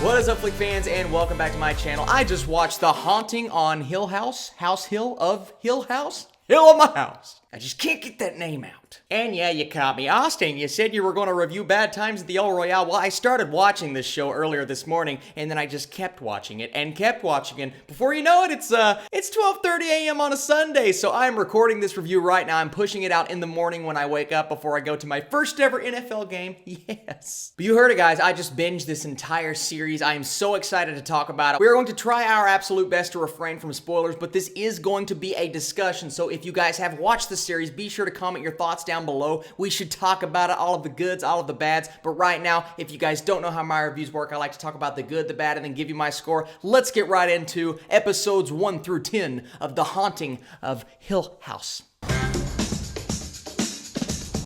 What is up, Flick fans, and welcome back to my channel. I just watched The Haunting on Hill House, Hill of my house. I just can't get that name out. And yeah, you caught me. Austin, you said you were going to review Bad Times at the El Royale. Well, I started watching this show earlier this morning, and then I just kept watching it and kept watching it. Before you know it, it's 12:30 a.m. on a Sunday, so I'm recording this review right now. I'm pushing it out in the morning when I wake up before I go to my first ever NFL game. Yes. But you heard it, guys. I just binged this entire series. I am so excited to talk about it. We are going to try our absolute best to refrain from spoilers, but this is going to be a discussion, so if you guys have watched the series, be sure to comment your thoughts down below. We should talk about it, all of the goods, all of the bads. But right now, if you guys don't know how my reviews work, I like to talk about the good, the bad, and then give you my score. Let's get right into episodes 1 through 10 of The Haunting of Hill House.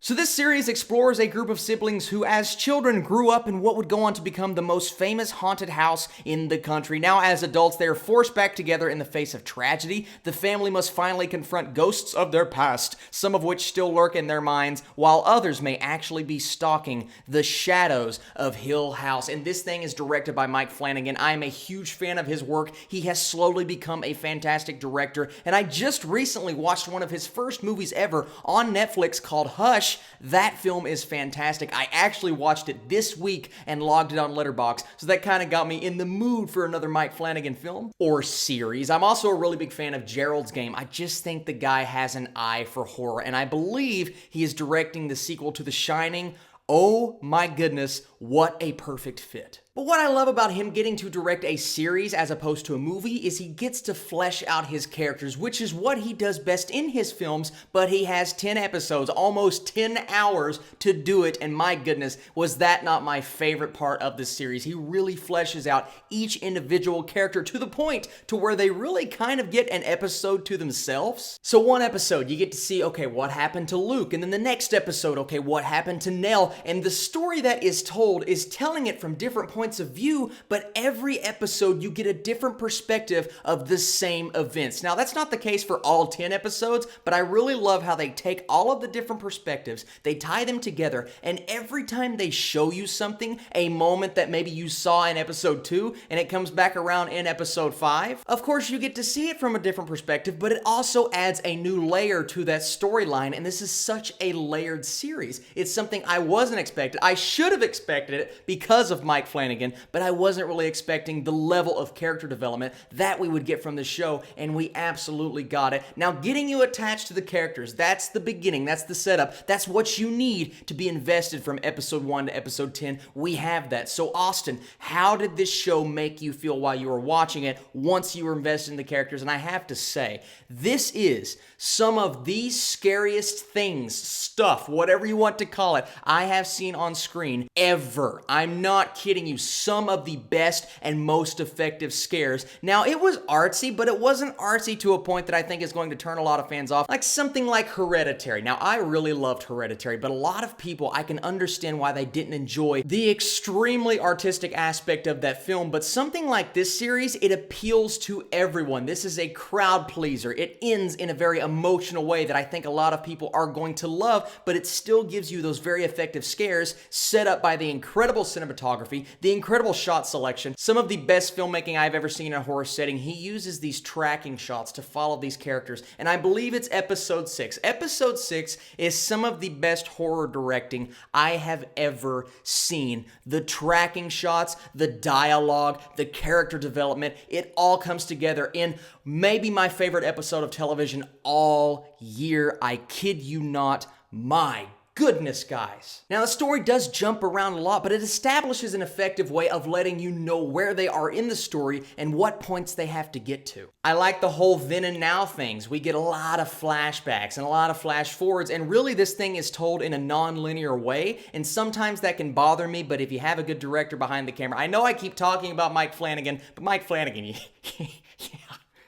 So this series explores a group of siblings who as children grew up in what would go on to become the most famous haunted house in the country. Now as adults, they are forced back together in the face of tragedy. The family must finally confront ghosts of their past, some of which still lurk in their minds, while others may actually be stalking the shadows of Hill House. And this thing is directed by Mike Flanagan. I am a huge fan of his work. He has slowly become a fantastic director, and I just recently watched one of his first movies ever on Netflix called Hush. That film is fantastic. I actually watched it this week and logged it on Letterboxd, so that kind of got me in the mood for another Mike Flanagan film or series. I'm also a really big fan of Gerald's Game. I just think the guy has an eye for horror, and I believe he is directing the sequel to The Shining. Oh my goodness, what a perfect fit. But what I love about him getting to direct a series as opposed to a movie is he gets to flesh out his characters, which is what he does best in his films, but he has 10 episodes, almost 10 hours to do it, and my goodness, was that not my favorite part of this series. He really fleshes out each individual character to the point to where they really kind of get an episode to themselves. So one episode, you get to see, okay, what happened to Luke, and then the next episode, okay, what happened to Nell, and the story that is told is telling it from different points of view, but every episode you get a different perspective of the same events. Now, that's not the case for all 10 episodes, but I really love how they take all of the different perspectives, they tie them together, and every time they show you something, a moment that maybe you saw in episode 2, and it comes back around in episode 5, of course, you get to see it from a different perspective, but it also adds a new layer to that storyline, and this is such a layered series. It's something I wasn't expecting. I should have expected it because of Mike Flanagan, but I wasn't really expecting the level of character development that we would get from the show, and we absolutely got it. Now, getting you attached to the characters, that's the beginning, that's the setup, that's what you need to be invested from episode 1 to episode 10. We have that. So, Austin, how did this show make you feel while you were watching it once you were invested in the characters? And I have to say, this is some of the scariest things, stuff, whatever you want to call it, I have seen on screen ever. I'm not kidding you. Some of the best and most effective scares. Now, it was artsy, but it wasn't artsy to a point that I think is going to turn a lot of fans off, like something like Hereditary. Now, I really loved Hereditary, but a lot of people, I can understand why they didn't enjoy the extremely artistic aspect of that film, but something like this series, it appeals to everyone. This is a crowd pleaser. It ends in a very emotional way that I think a lot of people are going to love, but it still gives you those very effective scares set up by the incredible cinematography, the incredible shot selection, some of the best filmmaking I've ever seen in a horror setting. He uses these tracking shots to follow these characters, and I believe it's episode 6. Episode 6 is some of the best horror directing I have ever seen. The tracking shots, the dialogue, the character development, it all comes together in maybe my favorite episode of television all year. I kid you not. My goodness, guys. Now, the story does jump around a lot, but it establishes an effective way of letting you know where they are in the story and what points they have to get to. I like the whole then and now things. We get a lot of flashbacks and a lot of flash forwards, and really this thing is told in a non-linear way, and sometimes that can bother me, but if you have a good director behind the camera, I know I keep talking about Mike Flanagan, but Mike Flanagan, yeah.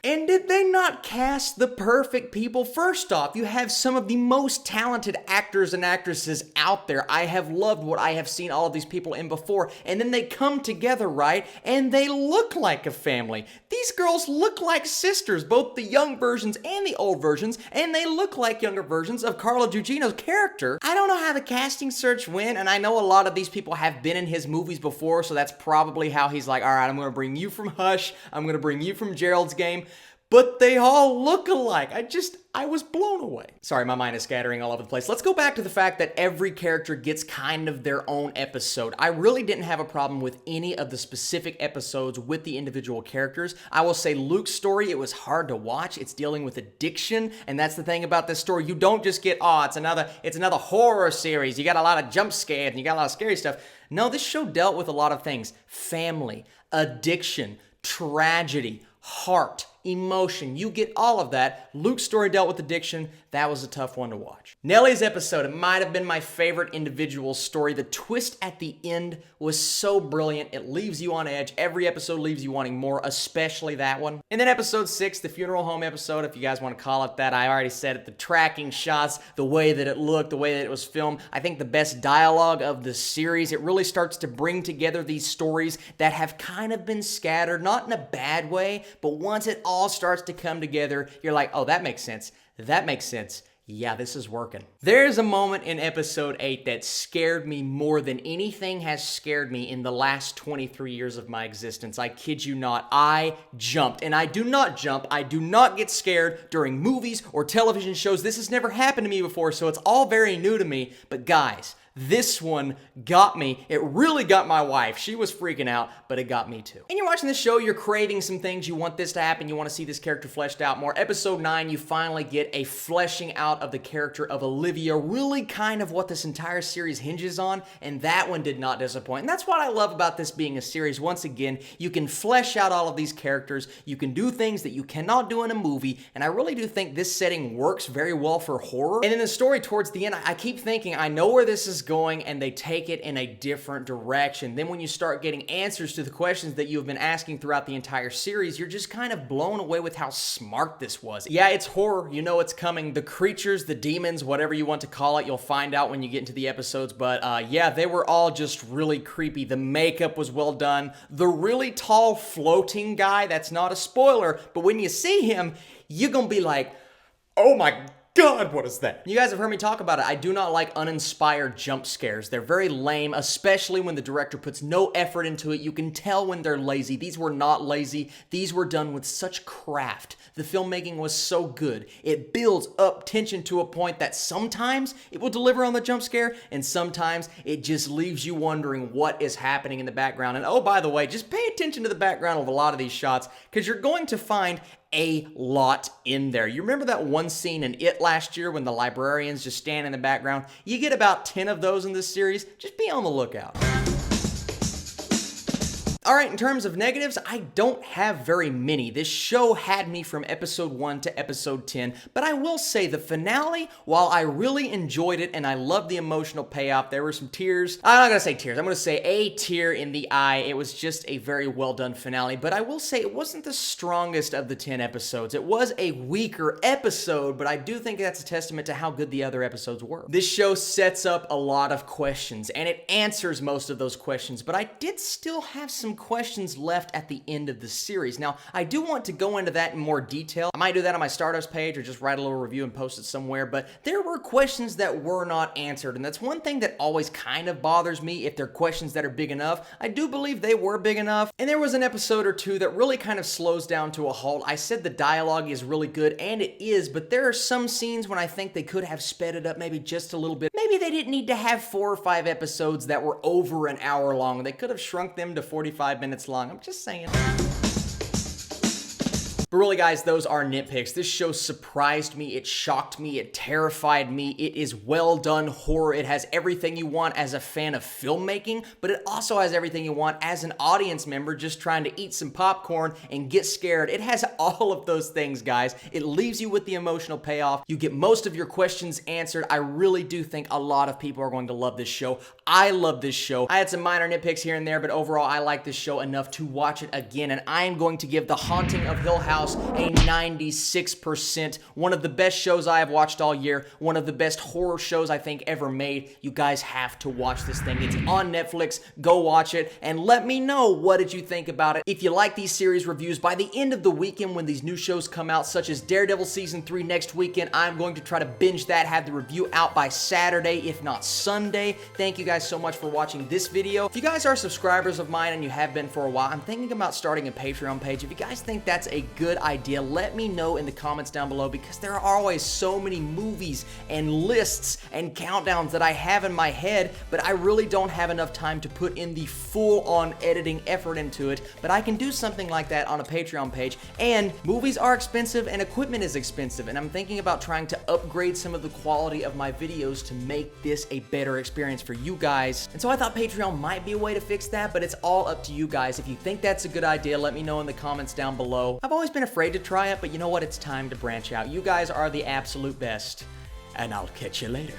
And did they not cast the perfect people? First off, you have some of the most talented actors and actresses out there. I have loved what I have seen all of these people in before. And then they come together, right? And they look like a family. These girls look like sisters, both the young versions and the old versions, and they look like younger versions of Carla Gugino's character. I don't know how the casting search went, and I know a lot of these people have been in his movies before, so that's probably how he's like, all right, I'm gonna bring you from Hush, I'm gonna bring you from Gerald's Game. But they all look alike. I was blown away. Sorry, my mind is scattering all over the place. Let's go back to the fact that every character gets kind of their own episode. I really didn't have a problem with any of the specific episodes with the individual characters. I will say Luke's story, it was hard to watch. It's dealing with addiction, and that's the thing about this story. You don't just get, oh, it's another horror series. You got a lot of jump scares, and you got a lot of scary stuff. No, this show dealt with a lot of things. Family, addiction, tragedy, heart, emotion. You get all of that. Luke's story dealt with addiction. That was a tough one to watch. Nellie's episode, it might have been my favorite individual story. The twist at the end was so brilliant. It leaves you on edge. Every episode leaves you wanting more, especially that one. And then episode 6, the funeral home episode, if you guys want to call it that. I already said it. The tracking shots, the way that it looked, the way that it was filmed. I think the best dialogue of the series. It really starts to bring together these stories that have kind of been scattered, not in a bad way, but once it all starts to come together, you're like, oh, that makes sense. That makes sense. Yeah, this is working. There's a moment in episode 8 that scared me more than anything has scared me in the last 23 years of my existence. I kid you not. I jumped. And I do not jump. I do not get scared during movies or television shows. This has never happened to me before, so it's all very new to me. But guys, this one got me. It really got my wife. She was freaking out, but it got me too. And you're watching this show, you're craving some things. You want this to happen. You want to see this character fleshed out more. Episode 9, you finally get a fleshing out of the character of Olivia, really kind of what this entire series hinges on, and that one did not disappoint. And that's what I love about this being a series. Once again, you can flesh out all of these characters. You can do things that you cannot do in a movie, and I really do think this setting works very well for horror. And in the story towards the end, I keep thinking, I know where this is going, and they take it in a different direction. Then when you start getting answers to the questions that you've been asking throughout the entire series, you're just kind of blown away with how smart this was. Yeah, it's horror. You know it's coming. The creatures, the demons, whatever you want to call it, you'll find out when you get into the episodes. But yeah, they were all just really creepy. The makeup was well done. The really tall floating guy, that's not a spoiler, but when you see him, you're gonna be like, oh my God, what is that? You guys have heard me talk about it. I do not like uninspired jump scares. They're very lame, especially when the director puts no effort into it. You can tell when they're lazy. These were not lazy. These were done with such craft. The filmmaking was so good. It builds up tension to a point that sometimes it will deliver on the jump scare, and sometimes it just leaves you wondering what is happening in the background. And oh, by the way, just pay attention to the background of a lot of these shots, because you're going to find a lot in there. You remember that one scene in It last year when the librarians just stand in the background? You get about 10 of those in this series. Just be on the lookout. Alright, in terms of negatives, I don't have very many. This show had me from episode 1 to episode 10, but I will say the finale, while I really enjoyed it and I loved the emotional payoff, there were some tears. I'm not gonna say tears, I'm gonna say a tear in the eye. It was just a very well done finale, but I will say it wasn't the strongest of the 10 episodes. It was a weaker episode, but I do think that's a testament to how good the other episodes were. This show sets up a lot of questions, and it answers most of those questions, but I did still have some questions left at the end of the series. Now, I do want to go into that in more detail. I might do that on my Stardust page or just write a little review and post it somewhere, but there were questions that were not answered, and that's one thing that always kind of bothers me if they're questions that are big enough. I do believe they were big enough, and there was an episode or two that really kind of slows down to a halt. I said the dialogue is really good, and it is, but there are some scenes when I think they could have sped it up maybe just a little bit. Maybe they didn't need to have 4 or 5 episodes that were over an hour long. They could have shrunk them to 45 minutes long. I'm just saying. But really, guys, those are nitpicks. This show surprised me, it shocked me, it terrified me. It is well done horror. It has everything you want as a fan of filmmaking, but it also has everything you want as an audience member just trying to eat some popcorn and get scared. It has all of those things, guys. It leaves you with the emotional payoff. You get most of your questions answered. I really do think a lot of people are going to love this show. I love this show. I had some minor nitpicks here and there, but overall, I like this show enough to watch it again, and I am going to give The Haunting of Hill House House a 96%. One of the best shows I have watched all year. One of the best horror shows I think ever made. You guys have to watch this thing. It's on Netflix. Go watch it and let me know what did you think about it. If you like these series reviews, by the end of the weekend when these new shows come out, such as Daredevil Season 3 next weekend, I'm going to try to binge that, have the review out by Saturday, if not Sunday. Thank you guys so much for watching this video. If you guys are subscribers of mine and you have been for a while, I'm thinking about starting a Patreon page. If you guys think that's a good idea, let me know in the comments down below, because there are always so many movies and lists and countdowns that I have in my head, but I really don't have enough time to put in the full-on editing effort into it. But I can do something like that on a Patreon page, and movies are expensive and equipment is expensive, and I'm thinking about trying to upgrade some of the quality of my videos to make this a better experience for you guys. And so I thought Patreon might be a way to fix that, but it's all up to you guys. If you think that's a good idea, let me know in the comments down below. I've always been afraid to try it, but you know what? It's time to branch out. You guys are the absolute best, and I'll catch you later.